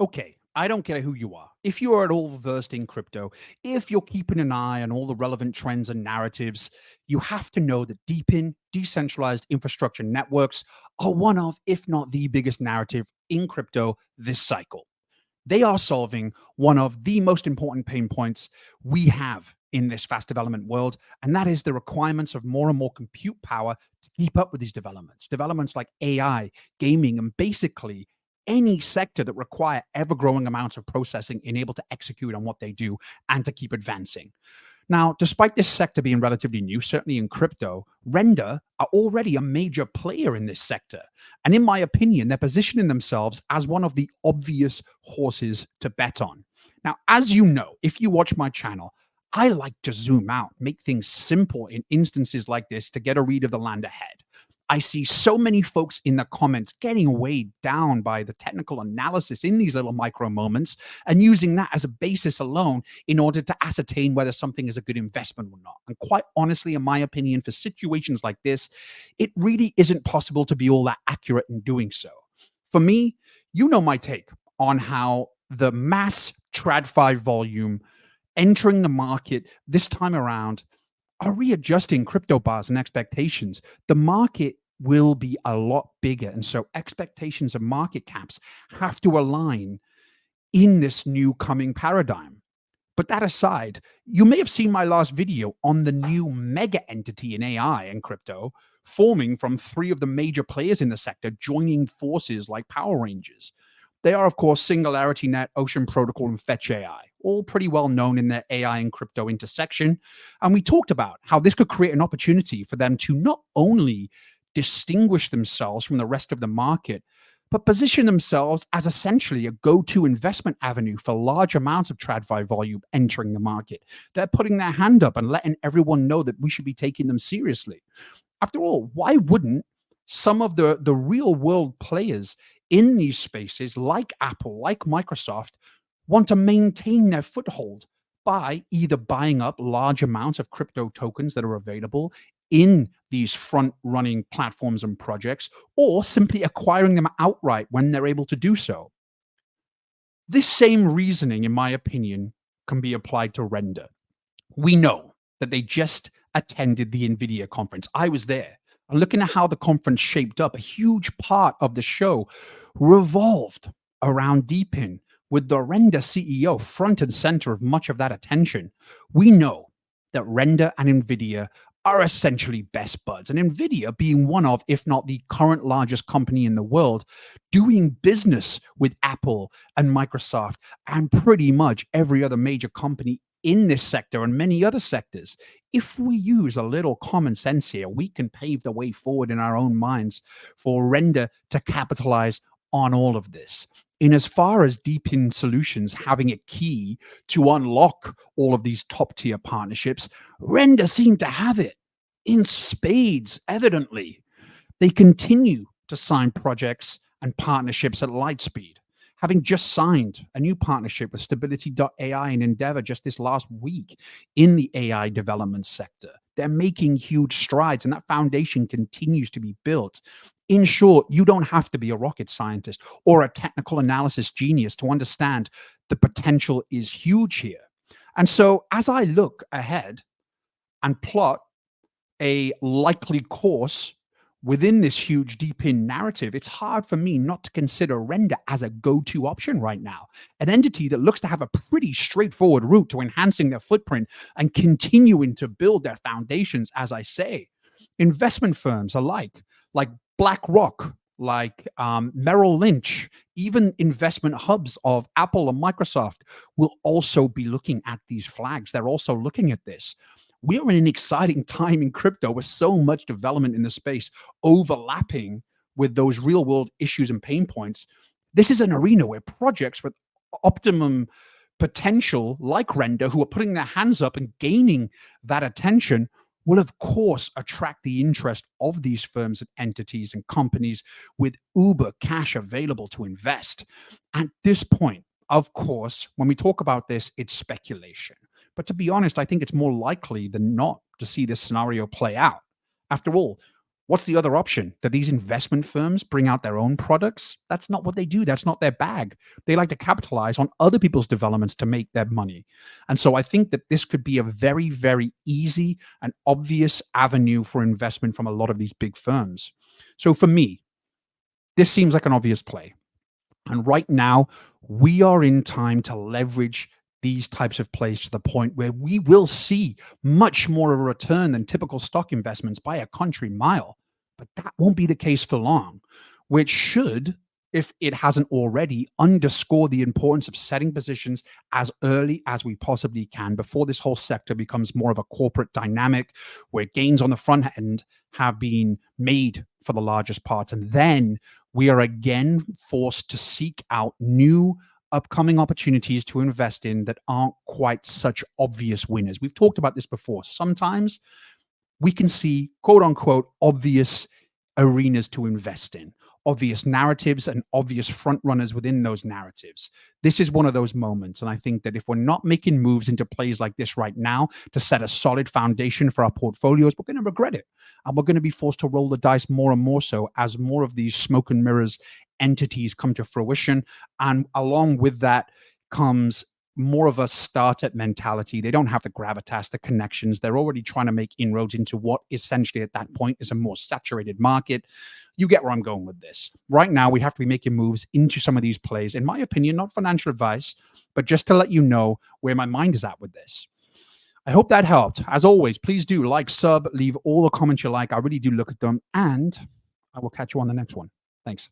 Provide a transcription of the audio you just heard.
Okay, I don't care who you are. If you are at all versed in crypto, if you're keeping an eye on all the relevant trends and narratives, you have to know that Deepin, decentralized infrastructure networks, are one of, if not the biggest narrative in crypto this cycle. They are solving one of the most important pain points we have in this fast development world, and that is the requirements of more and more compute power to keep up with these developments. Developments like AI, gaming, and basically any sector that require ever-growing amounts of processing in able to execute on what they do and to keep advancing. Now, despite this sector being relatively new, certainly in crypto, Render are already a major player in this sector. And in my opinion, they're positioning themselves as one of the obvious horses to bet on. Now, as you know, if you watch my channel, I like to zoom out, make things simple in instances like this to get a read of the land ahead. I see so many folks in the comments getting weighed down by the technical analysis in these little micro moments and using that as a basis alone in order to ascertain whether something is a good investment or not. And quite honestly, in my opinion, for situations like this, it really isn't possible to be all that accurate in doing so. For me, you know my take on how the mass TradFi volume entering the market this time around are readjusting crypto bars and expectations. The market will be a lot bigger. And so expectations of market caps have to align in this new coming paradigm. But that aside, you may have seen my last video on the new mega entity in AI and crypto forming from three of the major players in the sector joining forces like Power Rangers. They are, of course, Singularity Net, Ocean Protocol, and Fetch AI, all pretty well known in their AI and crypto intersection. And we talked about how this could create an opportunity for them to not only distinguish themselves from the rest of the market, but position themselves as essentially a go-to investment avenue for large amounts of TradFi volume entering the market. They're putting their hand up and letting everyone know that we should be taking them seriously. After all, why wouldn't some of the real world players in these spaces, like Apple, like Microsoft, want to maintain their foothold by either buying up large amounts of crypto tokens that are available in these front running platforms and projects, or simply acquiring them outright when they're able to do so? This same reasoning, in my opinion, can be applied to Render. We know that they just attended the NVIDIA conference. I was there. And looking at how the conference shaped up, a huge part of the show revolved around Deepin, with the Render CEO front and center of much of that attention. We know that Render and NVIDIA are essentially best buds, and NVIDIA being one of, if not the current largest company in the world, doing business with Apple and Microsoft and pretty much every other major company in this sector and many other sectors. If we use a little common sense here, we can pave the way forward in our own minds for Render to capitalize on all of this. In as far as Deepin Solutions having a key to unlock all of these top tier partnerships, Render seem to have it in spades, evidently. They continue to sign projects and partnerships at light speed, having just signed a new partnership with Stability.ai and Endeavor just this last week in the AI development sector. They're making huge strides, and that foundation continues to be built. In short, you don't have to be a rocket scientist or a technical analysis genius to understand the potential is huge here. And so, as I look ahead and plot a likely course within this huge Deepin narrative, it's hard for me not to consider Render as a go-to option right now. An entity that looks to have a pretty straightforward route to enhancing their footprint and continuing to build their foundations, as I say. Investment firms alike, like BlackRock, like Merrill Lynch, even investment hubs of Apple and Microsoft will also be looking at these flags. They're also looking at this. We are in an exciting time in crypto with so much development in the space overlapping with those real world issues and pain points. This is an arena where projects with optimum potential, like Render, who are putting their hands up and gaining that attention, will of course attract the interest of these firms and entities and companies with uber cash available to invest. At this point, of course, when we talk about this, it's speculation. But to be honest, I think it's more likely than not to see this scenario play out. After all, What's the other option? Do these investment firms bring out their own products? That's not what they do. That's not their bag. They like to capitalize on other people's developments to make their money. And so I think that this could be a very, very easy and obvious avenue for investment from a lot of these big firms. So for me, this seems like an obvious play. And right now, we are in time to leverage these types of plays to the point where we will see much more of a return than typical stock investments by a country mile. But that won't be the case for long, which should, if it hasn't already, underscore the importance of setting positions as early as we possibly can before this whole sector becomes more of a corporate dynamic where gains on the front end have been made for the largest parts. And then we are again forced to seek out new upcoming opportunities to invest in that aren't quite such obvious winners. We've talked about this before. Sometimes we can see quote unquote obvious arenas to invest in, obvious narratives and obvious front runners within those narratives. This is one of those moments. And I think that if we're not making moves into plays like this right now to set a solid foundation for our portfolios, we're going to regret it. And we're going to be forced to roll the dice more and more so as more of these smoke and mirrors entities come to fruition. And along with that comes more of a startup mentality. They don't have the gravitas, the connections. They're already trying to make inroads into what essentially at that point is a more saturated market. You get where I'm going with this. Right now, we have to be making moves into some of these plays, in my opinion, not financial advice, but just to let you know where my mind is at with this. I hope that helped. As always, please do like, sub, leave all the comments you like. I really do look at them, and I will catch you on the next one. Thanks.